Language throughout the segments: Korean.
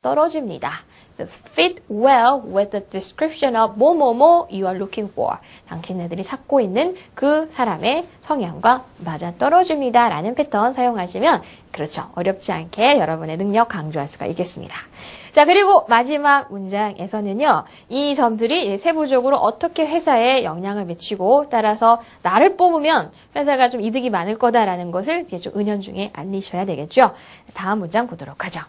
떨어집니다. fit well with the description of 뭐뭐뭐 you are looking for. 당신네들이 찾고 있는 그 사람의 성향과 맞아떨어집니다. 라는 패턴 사용하시면 그렇죠. 어렵지 않게 여러분의 능력 강조할 수가 있겠습니다. 자, 그리고 마지막 문장에서는요. 이 점들이 세부적으로 어떻게 회사에 영향을 미치고 따라서 나를 뽑으면 회사가 좀 이득이 많을 거다라는 것을 이제 좀 은연중에 알리셔야 되겠죠. 다음 문장 보도록 하죠.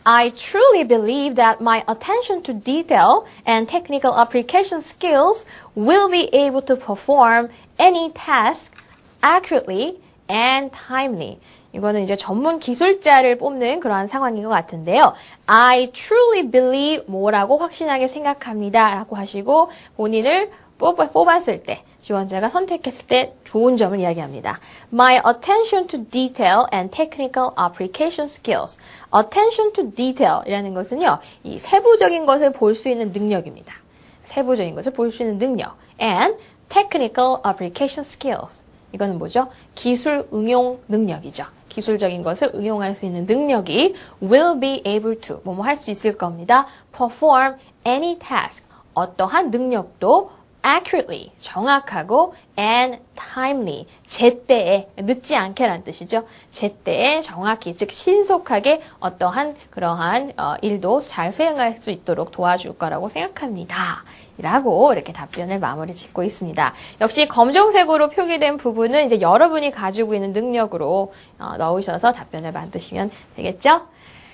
I truly believe that my attention to detail and technical application skills will be able to perform any task accurately and timely. 이거는 이제 전문 기술자를 뽑는 그러한 상황인 것 같은데요. I truly believe 뭐라고 확신하게 생각합니다. 라고 하시고 본인을 뽑았을 때, 지원자가 선택했을 때 좋은 점을 이야기합니다. My attention to detail and technical application skills. Attention to detail 이라는 것은요, 이 세부적인 것을 볼 수 있는 능력입니다. 세부적인 것을 볼 수 있는 능력. And technical application skills. 이거는 뭐죠? 기술 응용 능력이죠. 기술적인 것을 응용할 수 있는 능력이 will be able to, 뭐뭐 할 수 있을 겁니다. perform any task. 어떠한 능력도 accurately, 정확하고 and timely, 제때에, 늦지 않게란 뜻이죠. 제때에 정확히, 즉 신속하게 어떠한 그러한 일도 잘 수행할 수 있도록 도와줄 거라고 생각합니다. 라고 이렇게 답변을 마무리 짓고 있습니다. 역시 검정색으로 표기된 부분은 이제 여러분이 가지고 있는 능력으로 넣으셔서 답변을 만드시면 되겠죠?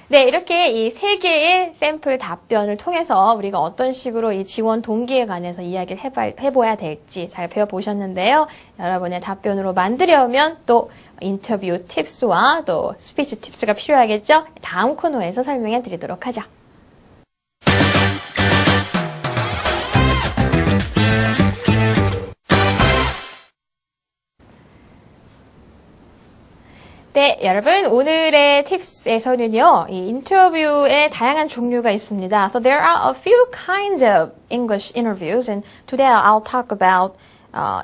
네, 이렇게 이 세 개의 샘플 답변을 통해서 우리가 어떤 식으로 이 지원 동기에 관해서 이야기를 해봐야 될지 잘 배워보셨는데요. 여러분의 답변으로 만들려면 또 인터뷰 팁스와 또 스피치 팁스가 필요하겠죠? 다음 코너에서 설명해 드리도록 하죠. 네, 여러분 오늘의 팁스에서는요, 이 인터뷰의 다양한 종류가 있습니다. So there are a few kinds of English interviews, and today I'll talk about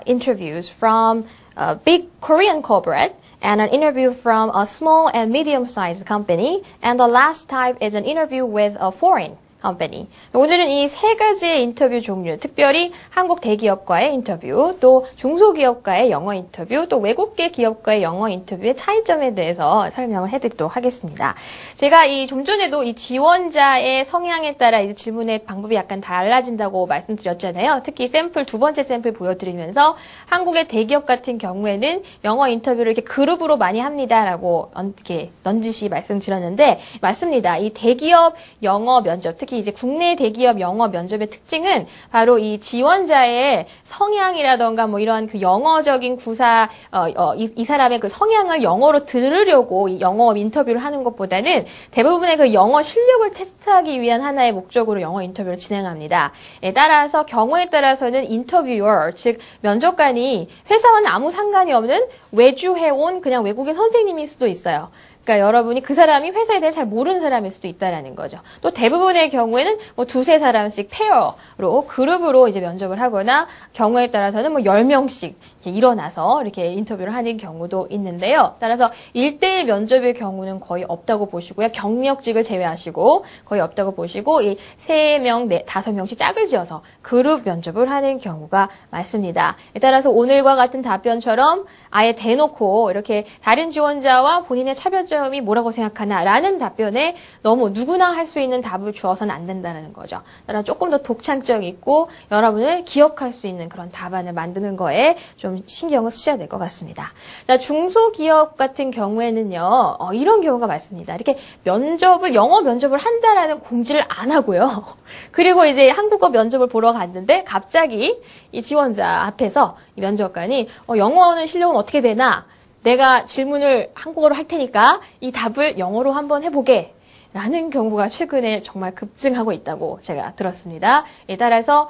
interviews from a big Korean corporate and an interview from a small and medium-sized company, and the last type is an interview with a foreign company. 오늘은 이 세 가지의 인터뷰 종류, 특별히 한국 대기업과의 인터뷰, 또 중소기업과의 영어 인터뷰, 또 외국계 기업과의 영어 인터뷰의 차이점에 대해서 설명을 해드리도록 하겠습니다. 제가 좀 전에도 이 지원자의 성향에 따라 이제 질문의 방법이 약간 달라진다고 말씀드렸잖아요. 특히 두 번째 샘플 보여드리면서 한국의 대기업 같은 경우에는 영어 인터뷰를 이렇게 그룹으로 많이 합니다라고 이렇게 넌지시 말씀드렸는데 맞습니다. 이 대기업 영어 면접, 특히 이제 국내 대기업 영어 면접의 특징은 바로 이 지원자의 성향이라던가 뭐 이런 그 영어적인 구사, 이 사람의 그 성향을 영어로 들으려고 이 영어 인터뷰를 하는 것보다는 대부분의 그 영어 실력을 테스트하기 위한 하나의 목적으로 영어 인터뷰를 진행합니다. 따라서 경우에 따라서는 인터뷰어, 즉 면접관이 회사와는 아무 상관이 없는 외주해온 그냥 외국인 선생님일 수도 있어요. 그러니까 여러분이 그 사람이 회사에 대해 잘 모르는 사람일 수도 있다라는 거죠. 또 대부분의 경우에는 뭐 두세 사람씩 페어로 그룹으로 이제 면접을 하거나 경우에 따라서는 뭐 10명씩 이렇게 일어나서 이렇게 인터뷰를 하는 경우도 있는데요. 따라서 1대1 면접의 경우는 거의 없다고 보시고요. 경력직을 제외하시고 거의 없다고 보시고 이 3명, 5명씩 짝을 지어서 그룹 면접을 하는 경우가 많습니다. 따라서 오늘과 같은 답변처럼 아예 대놓고 이렇게 다른 지원자와 본인의 차별점이 뭐라고 생각하나라는 답변에 너무 누구나 할 수 있는 답을 주어서는 안 된다는 거죠. 따라서 조금 더 독창적 있고 여러분을 기억할 수 있는 그런 답안을 만드는 거에 좀 신경을 쓰셔야 될 것 같습니다. 자, 중소기업 같은 경우에는요, 이런 경우가 많습니다. 이렇게 영어 면접을 한다라는 공지를 안 하고요. 그리고 이제 한국어 면접을 보러 갔는데 갑자기 이 지원자 앞에서 이 면접관이 영어는 실력은 어떻게 되나? 내가 질문을 한국어로 할 테니까 이 답을 영어로 한번 해보게. 라는 경우가 최근에 정말 급증하고 있다고 제가 들었습니다. 따라서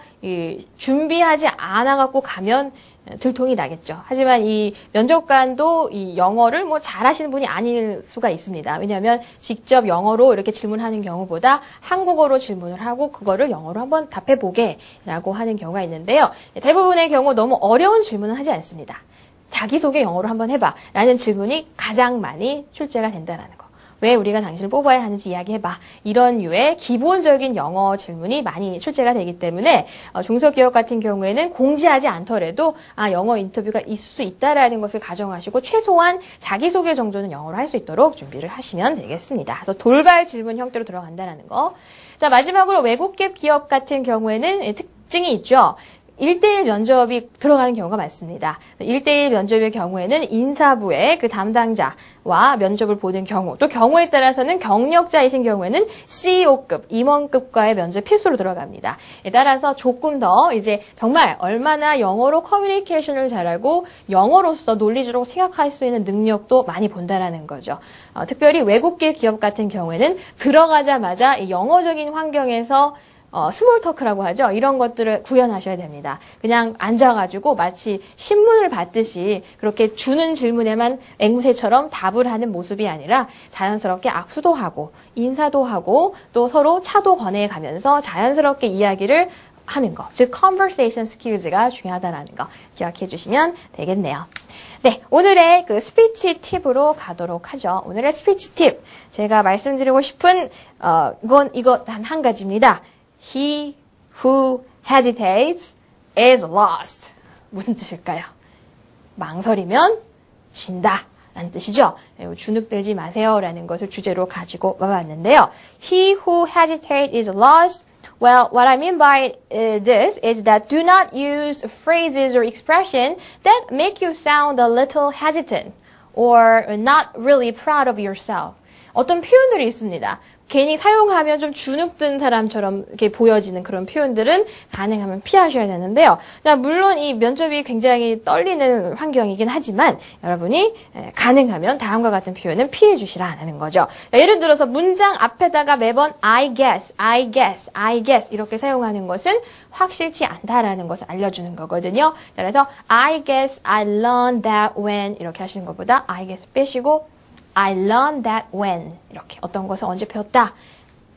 준비하지 않아갖고 가면 들통이 나겠죠. 하지만 이 면접관도 이 영어를 뭐 잘하시는 분이 아닐 수가 있습니다. 왜냐하면 직접 영어로 이렇게 질문하는 경우보다 한국어로 질문을 하고 그거를 영어로 한번 답해보게 라고 하는 경우가 있는데요. 대부분의 경우 너무 어려운 질문은 하지 않습니다. 자기소개 영어로 한번 해봐 라는 질문이 가장 많이 출제가 된다는 거. 왜 우리가 당신을 뽑아야 하는지 이야기해봐. 이런 류의 기본적인 영어 질문이 많이 출제가 되기 때문에 중소기업 같은 경우에는 공지하지 않더라도 영어 인터뷰가 있을 수 있다라는 것을 가정하시고 최소한 자기소개 정도는 영어로 할 수 있도록 준비를 하시면 되겠습니다. 그래서 돌발 질문 형태로 들어간다는 거. 자, 마지막으로 외국계 기업 같은 경우에는 특징이 있죠. 1대1 면접이 들어가는 경우가 많습니다. 1대1 면접의 경우에는 인사부의 그 담당자와 면접을 보는 경우, 또 경우에 따라서는 경력자이신 경우에는 CEO급, 임원급과의 면접 필수로 들어갑니다. 따라서 조금 더 이제 정말 얼마나 영어로 커뮤니케이션을 잘하고 영어로서 논리적으로 생각할 수 있는 능력도 많이 본다라는 거죠. 특별히 외국계 기업 같은 경우에는 들어가자마자 이 영어적인 환경에서 스몰 토크라고 하죠. 이런 것들을 구현하셔야 됩니다. 그냥 앉아가지고 마치 신문을 받듯이 그렇게 주는 질문에만 앵무새처럼 답을 하는 모습이 아니라 자연스럽게 악수도 하고 인사도 하고 또 서로 차도 권해가면서 자연스럽게 이야기를 하는 거. 즉 conversation skills가 중요하다는 거 기억해 주시면 되겠네요. 네, 오늘의 그 스피치 팁으로 가도록 하죠. 오늘의 스피치 팁. 제가 말씀드리고 싶은 이거 단 한 가지입니다. He who hesitates is lost. 무슨 뜻일까요? 망설이면 진다 라는 뜻이죠. 주눅들지 마세요 라는 것을 주제로 가지고 와봤는데요. He who hesitates is lost. Well, what I mean by this is that do not use phrases or expressions that make you sound a little hesitant or not really proud of yourself. 어떤 표현들이 있습니다. 괜히 사용하면 좀 주눅든 사람처럼 이렇게 보여지는 그런 표현들은 가능하면 피하셔야 되는데요. 물론 이 면접이 굉장히 떨리는 환경이긴 하지만 여러분이 가능하면 다음과 같은 표현은 피해 주시라는 거죠. 예를 들어서 문장 앞에다가 매번 I guess, I guess, I guess 이렇게 사용하는 것은 확실치 않다라는 것을 알려주는 거거든요. 그래서 I guess I learned that when 이렇게 하시는 것보다 I guess 빼시고 I learned that when 이렇게 어떤 것을 언제 배웠다.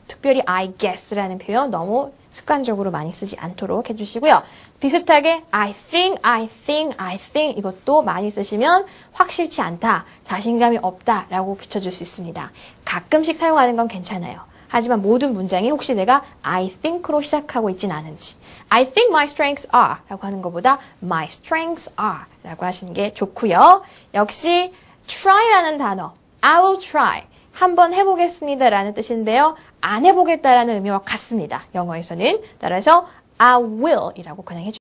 특별히 I guess라는 표현 너무 습관적으로 많이 쓰지 않도록 해주시고요. 비슷하게 I think 이것도 많이 쓰시면 확실치 않다, 자신감이 없다라고 비춰줄 수 있습니다. 가끔씩 사용하는 건 괜찮아요. 하지만 모든 문장이 혹시 내가 I think로 시작하고 있진 않은지 I think my strengths are 라고 하는 것보다 my strengths are 라고 하시는 게 좋고요. 역시 try라는 단어 I will try. 한번 해보겠습니다 라는 뜻인데요. 안 해보겠다라는 의미와 같습니다. 영어에서는. 따라서 I will 이라고 그냥 해주세요.